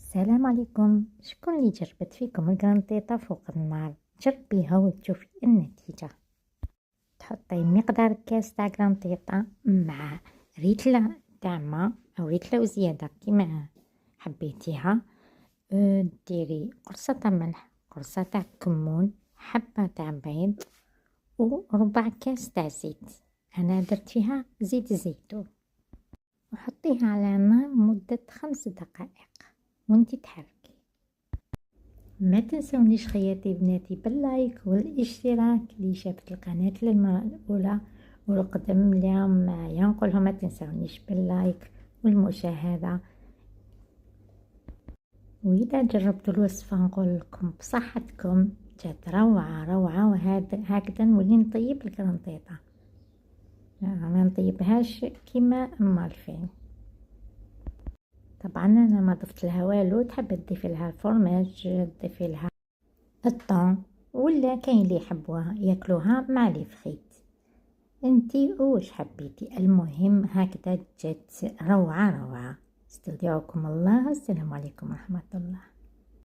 السلام عليكم. شكون اللي جربت فيكم القرنطيطة فوق النار؟ جربيها وتشوفي النتيجة. تحطي مقدار كاس تاع قرنطيطة مع ريتلة تاع ما أو ريتلة وزيادة كيما حبيتيها. ديري قرصة تاع ملح، قرصة تاع كمون، حبة تاع بيض، وربع كاس تاع زيت. أنا درت فيها زيت الزيتون، وحطيها على النار مدة 5 دقائق وانتي تحركي. ما تنسونيش خياتي بناتي باللايك والاشتراك اللي شافت القناة للمرة الأولى والقدم اليوم معايا، نقولهم ما تنسونيش باللايك والمشاهدة. وإذا جربتوا الوصفة نقول لكم بصحتكم جات روعة روعة. وهكذا نولي نطيب القرنطيطة، ما نطيبهاش كيما مالفين. طبعا انا ما ضفت لها والو، تحب تضيفي لها الفرماج تضيفي لها الطون، ولا كاين اللي يحبوها ياكلوها مع الفخيت. انتي واش حبيتي، المهم هكذا جات روعه روعه. استودعكم الله، السلام عليكم ورحمه الله.